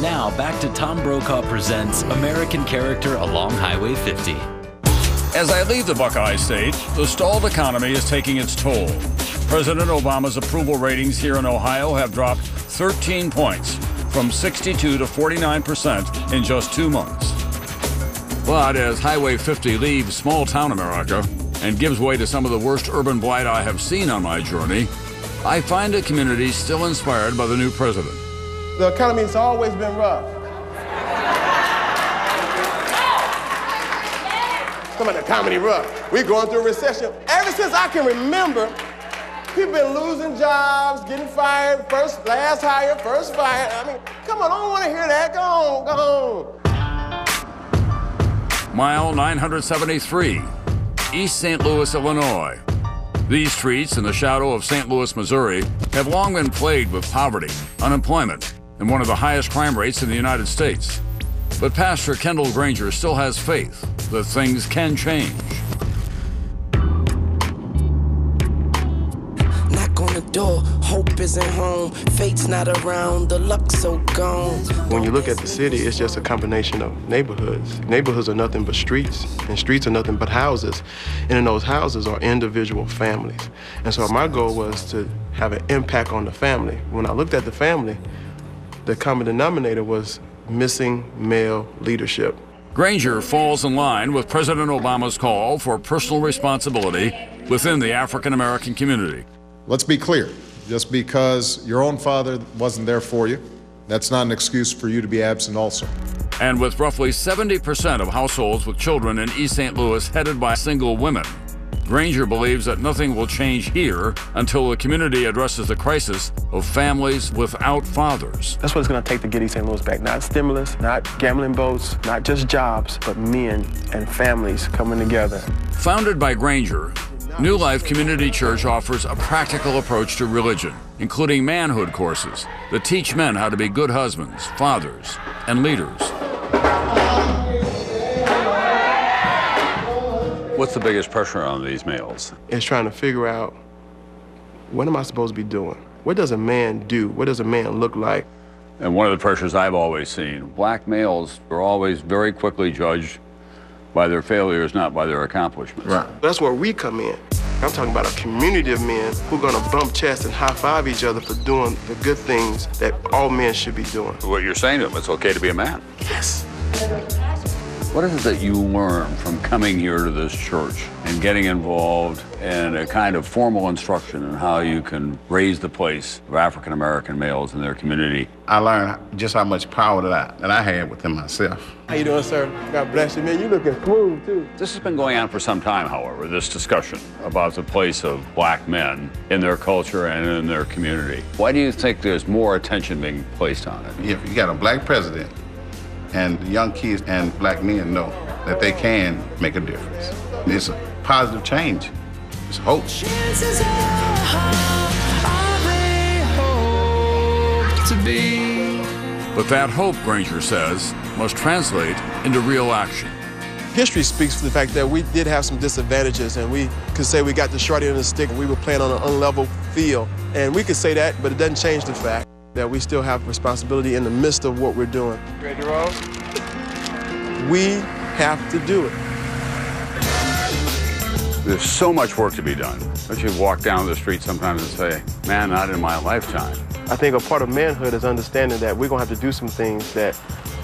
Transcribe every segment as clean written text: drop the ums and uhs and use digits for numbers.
now back to Tom Brokaw Presents American Character Along Highway 50. As I leave the Buckeye State, the stalled economy is taking its toll. President Obama's approval ratings here in Ohio have dropped 13 points, from 62 to 49% in just 2 months. But as Highway 50 leaves small-town America and gives way to some of the worst urban blight I have seen on my journey, I find a community still inspired by the new president. The economy's always been rough. Come on, the economy rough. We're going through a recession. Ever since I can remember, people been losing jobs, getting fired, last hire, first fired. I mean, come on, I don't want to hear that. Go home. Mile 973, East St. Louis, Illinois. These streets in the shadow of St. Louis, Missouri, have long been plagued with poverty, unemployment, and one of the highest crime rates in the United States. But Pastor Kendall Granger still has faith that things can change. Knock on the door, hope isn't home, fate's not around, the luck's so gone. When you look at the city, it's just a combination of neighborhoods. Neighborhoods are nothing but streets, and streets are nothing but houses. And in those houses are individual families. And so my goal was to have an impact on the family. When I looked at the family, the common denominator was missing male leadership. Granger falls in line with President Obama's call for personal responsibility within the African-American community. Let's be clear, just because your own father wasn't there for you, that's not an excuse for you to be absent also. And with roughly 70% of households with children in East St. Louis headed by single women, Granger believes that nothing will change here until the community addresses the crisis of families without fathers. That's what it's going to take to get East St. Louis back. Not stimulus, not gambling boats, not just jobs, but men and families coming together. Founded by Granger, New Life Community Church offers a practical approach to religion, including manhood courses that teach men how to be good husbands, fathers, and leaders. What's the biggest pressure on these males? It's trying to figure out, what am I supposed to be doing? What does a man do? What does a man look like? And one of the pressures I've always seen, black males are always very quickly judged by their failures, not by their accomplishments. Right. That's where we come in. I'm talking about a community of men who are going to bump chests and high-five each other for doing the good things that all men should be doing. What you're saying to them, it's okay to be a man. Yes. What is it that you learn from coming here to this church and getting involved in a kind of formal instruction in how you can raise the place of African-American males in their community? I learned just how much power that I had within myself. How you doing, sir? God bless you, man. You looking smooth, too. This has been going on for some time, however, this discussion about the place of black men in their culture and in their community. Why do you think there's more attention being placed on it? If you got a black president, and young kids and black men know that they can make a difference. It's a positive change. It's hope. But that hope, Granger says, must translate into real action. History speaks for the fact that we did have some disadvantages, and we could say we got the short end of the stick and we were playing on an unlevel field. And we could say that, but it doesn't change the fact that we still have responsibility in the midst of what we're doing. Ready to roll? We have to do it. There's so much work to be done. Don't you walk down the street sometimes and say, man, not in my lifetime. I think a part of manhood is understanding that we're going to have to do some things that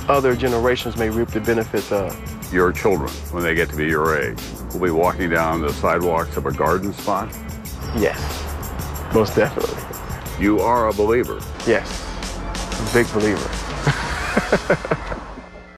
other generations may reap the benefits of. Your children, when they get to be your age, will be walking down the sidewalks of a garden spot? Yes, most definitely. You are a believer. Yes, a big believer.